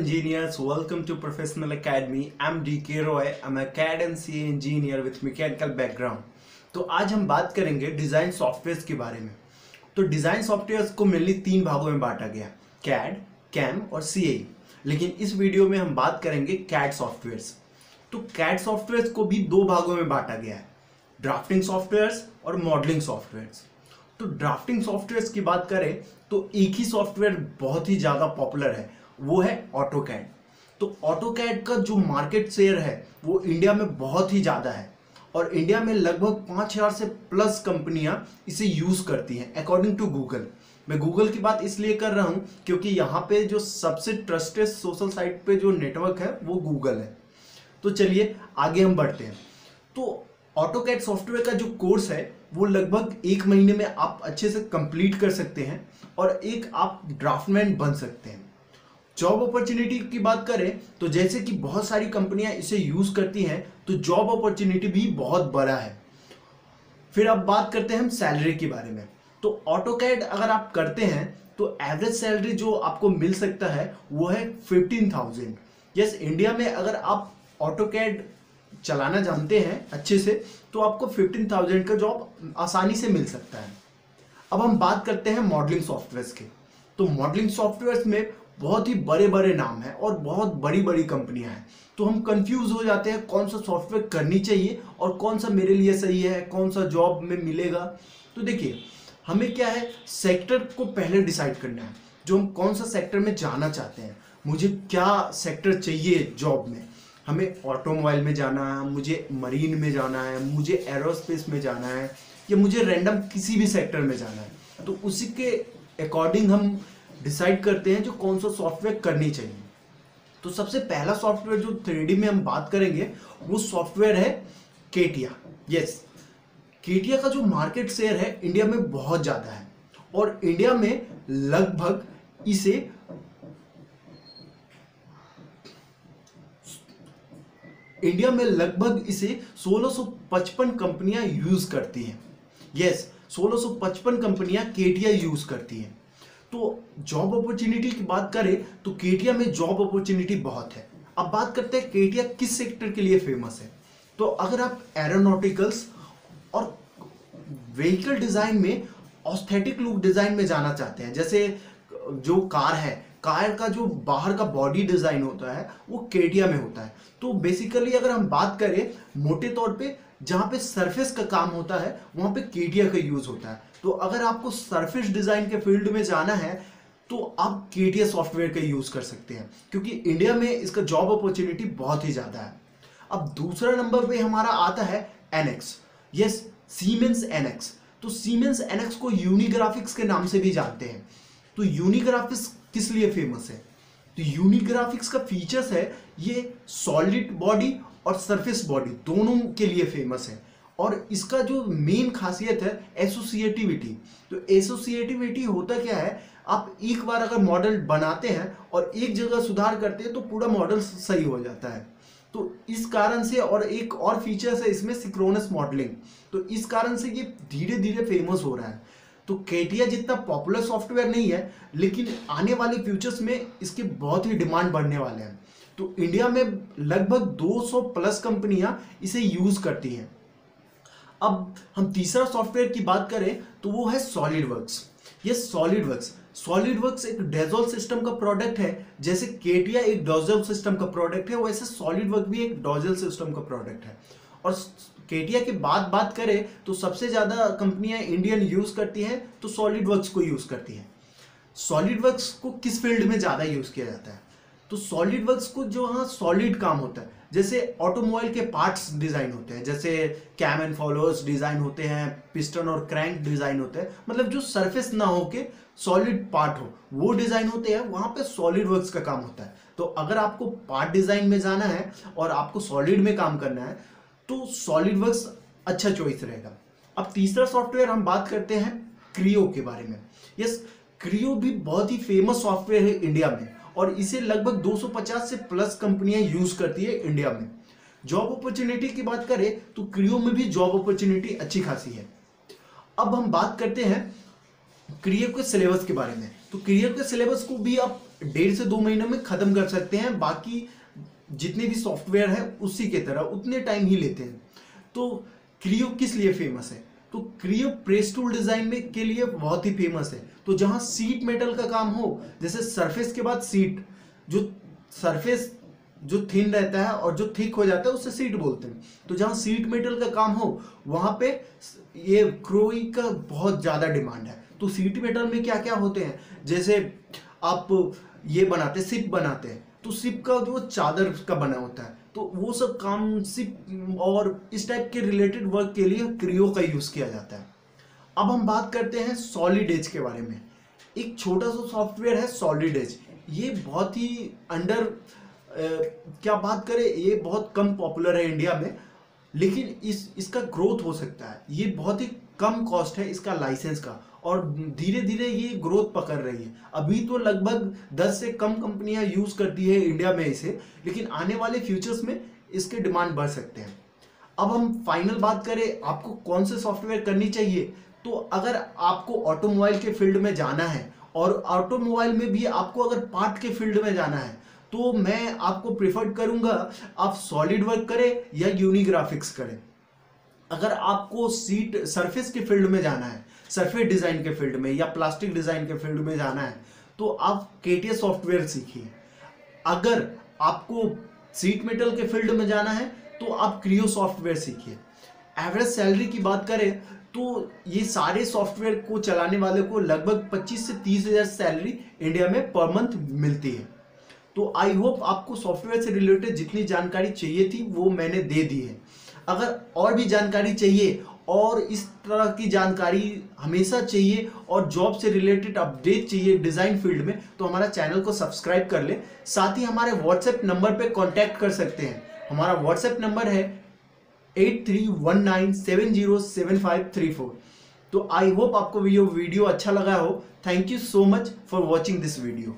engineers, welcome to Professional Academy. I'm DK Roy. I'm a CAD and CA engineer with mechanical background. तो आज हम बात करेंगे design softwares के बारे में। तो डिज़ाइन सॉफ्टवेयर्स को मेनली तीन भागों में बांटा गया, CAD, CAM और CAE। लेकिन इस वीडियो में हम बात करेंगे CAD सॉफ्टवेयर्स। तो CAD सॉफ्टवेयर्स को भी दो भागों में बांटा गया है, ड्राफ्टिंग सॉफ्टवेयर्स और मॉडलिंग सॉफ्टवेयर्स। तो ड्राफ्टिंग सॉफ्टवेयर्स की बात करें तो एक ही सॉफ्टवेयर बहुत ही ज़्यादा पॉपुलर है, वो है ऑटोकैड। तो ऑटोकैड का जो मार्केट शेयर है वो इंडिया में बहुत ही ज़्यादा है और इंडिया में लगभग 5000 से प्लस कंपनियां इसे यूज़ करती हैं अकॉर्डिंग टू गूगल। मैं गूगल की बात इसलिए कर रहा हूं क्योंकि यहाँ पे जो सबसे ट्रस्टेड सोशल साइट पे जो नेटवर्क है वो गूगल है। तो चलिए आगे हम बढ़ते हैं। तो ऑटोकैड सॉफ्टवेयर का जो कोर्स है वो लगभग 1 महीने में आप अच्छे से कंप्लीट कर सकते हैं और एक आप ड्राफ्टमैन बन सकते हैं। जॉब अपॉर्चुनिटी की बात करें तो जैसे कि बहुत सारी कंपनियां इसे यूज करती हैं तो जॉब अपॉर्चुनिटी भी बहुत बड़ा है। फिर अब बात करते हैं हम सैलरी के बारे में। तो ऑटोकैड अगर आप करते हैं तो एवरेज सैलरी जो आपको मिल सकता है वो है 15,000। यस, इंडिया में अगर आप ऑटोकैड चलाना जानते हैं अच्छे से तो आपको 15,000 का जॉब आसानी से मिल सकता है। अब हम बात करते हैं मॉडलिंग सॉफ्टवेयर्स के। तो मॉडलिंग सॉफ्टवेयर्स में बहुत ही बड़े बड़े नाम हैं और बहुत बड़ी बड़ी कंपनियां हैं। तो हम कंफ्यूज हो जाते हैं कौन सा सॉफ्टवेयर करनी चाहिए और कौन सा मेरे लिए सही है, कौन सा जॉब में मिलेगा। तो देखिए, हमें क्या है, सेक्टर को पहले डिसाइड करना है, जो हम कौन सा सेक्टर में जाना चाहते हैं। मुझे क्या सेक्टर चाहिए जॉब में, हमें ऑटोमोबाइल में जाना है, मुझे मरीन में जाना है, मुझे एरोस्पेस में जाना है या मुझे रैंडम किसी भी सेक्टर में जाना है। तो उसी के अकॉर्डिंग हम डिसाइड करते हैं जो कौन सा सॉफ्टवेयर करनी चाहिए। तो सबसे पहला सॉफ्टवेयर जो 3D में हम बात करेंगे वो सॉफ्टवेयर है केटिया। यस, केटिया का जो मार्केट शेयर है इंडिया में बहुत ज़्यादा है और इंडिया में लगभग इसे इंडिया में लगभग इसे 1655 कंपनियां यूज करती हैं। यस, 1655 कंपनियां केटिया यूज करती हैं। तो जॉब अपॉर्चुनिटी की बात करें तो केटिया में जॉब अपॉर्चुनिटी बहुत है। अब बात करते हैं केटिया किस सेक्टर के लिए फेमस है। तो अगर आप एरोनॉटिकल्स और व्हीकल डिजाइन में ऑस्थेटिक लुक डिजाइन में जाना चाहते हैं, जैसे जो कार है, कार का जो बाहर का बॉडी डिजाइन होता है वो केटिया में होता है। तो बेसिकली अगर हम बात करें मोटे तौर पे जहां पे सरफेस का काम होता है वहां पे केटिया का यूज होता है। तो अगर आपको सरफेस डिजाइन के फील्ड में जाना है तो आप केटिया सॉफ्टवेयर का यूज कर सकते हैं क्योंकि इंडिया में इसका जॉब अपॉर्चुनिटी बहुत ही ज्यादा है। अब दूसरा नंबर पे हमारा आता है एनएक्स। Yes, siemens NX. तो सीमेंस एनएक्स को यूनिग्राफिक्स के नाम से भी जानते हैं। तो यूनिग्राफिक्स किस लिए फेमस है? तो यूनिग्राफिक्स का फीचर्स है ये सॉलिड बॉडी और सरफेस बॉडी दोनों के लिए फेमस है और इसका जो मेन खासियत है एसोसिएटिविटी। तो एसोसिएटिविटी होता क्या है, आप एक बार अगर मॉडल बनाते हैं और एक जगह सुधार करते हैं तो पूरा मॉडल सही हो जाता है। तो इस कारण से, और एक और फीचर्स है इसमें सिंक्रोनस मॉडलिंग। तो इस कारण से ये धीरे धीरे फेमस हो रहा है। तो केटिया जितना पॉपुलर सॉफ्टवेयर नहीं है लेकिन आने वाले फ्यूचर्स में इसके बहुत ही डिमांड बढ़ने वाले हैं। तो इंडिया में लगभग 200 प्लस कंपनियां इसे यूज करती हैं। अब हम तीसरा सॉफ्टवेयर की बात करें तो वो है सॉलिडवर्क्स। ये सॉलिडवर्क्स एक डैजोल सिस्टम का प्रोडक्ट है। जैसे केटिया एक डैजोल सिस्टम का प्रोडक्ट है वैसे सॉलिडवर्क भी एक डैजोल सिस्टम का प्रोडक्ट है। और केटिया की बात करें तो सबसे ज्यादा कंपनियां इंडियन यूज करती हैं तो सॉलिडवर्क्स को यूज करती हैं। सॉलिडवर्क्स को किस फील्ड में ज्यादा यूज किया जाता है? तो सॉलिडवर्क्स को जो हाँ सॉलिड काम होता है, जैसे ऑटोमोबाइल के पार्ट्स डिजाइन होते हैं, जैसे कैम एंड फॉलोअर्स डिजाइन होते हैं, पिस्टन और क्रैंक डिजाइन होते हैं, मतलब जो सरफेस ना हो के सॉलिड पार्ट हो वो डिजाइन होते हैं, वहां पे सॉलिडवर्क्स का काम होता है। तो अगर आपको पार्ट डिजाइन में जाना है और आपको सॉलिड में काम करना है तो सॉलिडवर्क्स अच्छा चॉइस रहेगा। अब तीसरा सॉफ्टवेयर हम बात करते हैं क्रियो के बारे में। यस, क्रियो भी बहुत ही फेमस सॉफ्टवेयर है इंडिया में और इसे लगभग 250 से प्लस कंपनियां यूज करती है इंडिया में। जॉब अपॉर्चुनिटी की बात करें तो क्रियो में भी जॉब अपॉर्चुनिटी अच्छी खासी है। अब हम बात करते हैं क्रियो के सिलेबस के बारे में। तो क्रियो के सिलेबस को भी आप 1.5 से 2 महीनों में खत्म कर सकते हैं। बाकी जितने भी सॉफ्टवेयर है उसी के तरह उतने टाइम ही लेते हैं। तो क्रियो किस लिए फेमस है? तो क्रियो प्रेस टूल डिजाइन में के लिए बहुत ही फेमस है। तो जहां सीट मेटल का काम हो, जैसे सरफेस के बाद सीट, जो सरफेस जो थिन रहता है और जो थिक हो जाता है उसे सीट बोलते हैं। तो जहां सीट मेटल का काम हो वहां पे ये क्रोई का बहुत ज्यादा डिमांड है। तो सीट मेटल में क्या क्या होते हैं, जैसे आप ये बनाते हैं, सिप बनाते हैं, तो सिप का जो चादर का बना होता है, तो वो सब काम सिप और इस टाइप के रिलेटेड वर्क के लिए क्रियो का यूज किया जाता है। अब हम बात करते हैं सॉलिड एज के बारे में। एक छोटा सा सॉफ्टवेयर है सॉलिड एज। ये बहुत ही क्या बात करें, ये बहुत कम पॉपुलर है इंडिया में, लेकिन इसका ग्रोथ हो सकता है। ये बहुत ही कम कॉस्ट है इसका लाइसेंस का, और धीरे धीरे ये ग्रोथ पकड़ रही है। अभी तो लगभग 10 से कम कंपनियां यूज करती है इंडिया में इसे, लेकिन आने वाले फ्यूचर्स में इसके डिमांड बढ़ सकते हैं। अब हम फाइनल बात करें आपको कौन से सॉफ्टवेयर करनी चाहिए, तो अगर आपको ऑटोमोबाइल के फील्ड में जाना है और ऑटोमोबाइल में भी आपको अगर पार्ट के फील्ड में जाना है, तो मैं आपको प्रेफर करूंगा आप सॉलिड वर्क करें या यूनिग्राफिक्स करें। अगर आपको सीट सरफेस के फील्ड में जाना है, सरफेस डिजाइन के फील्ड में या प्लास्टिक डिजाइन के फील्ड में जाना है, तो आप केटीएस सॉफ्टवेयर सीखिए। अगर आपको सीट मेटल के फील्ड में जाना है तो आप क्रियो सॉफ्टवेयर सीखिए। एवरेज सैलरी की बात करें तो ये सारे सॉफ्टवेयर को चलाने वाले को लगभग 25 से 30 हज़ार सैलरी इंडिया में पर मंथ मिलती है। तो आई होप आपको सॉफ्टवेयर से रिलेटेड जितनी जानकारी चाहिए थी वो मैंने दे दी है। अगर और भी जानकारी चाहिए और इस तरह की जानकारी हमेशा चाहिए और जॉब से रिलेटेड अपडेट चाहिए डिज़ाइन फील्ड में, तो हमारा चैनल को सब्सक्राइब कर ले। साथ ही हमारे व्हाट्सएप नंबर पे कांटेक्ट कर सकते हैं। हमारा व्हाट्सएप नंबर है 8319707534। तो आई होप आपको वीडियो अच्छा लगा हो। Thank you so much for watching this video.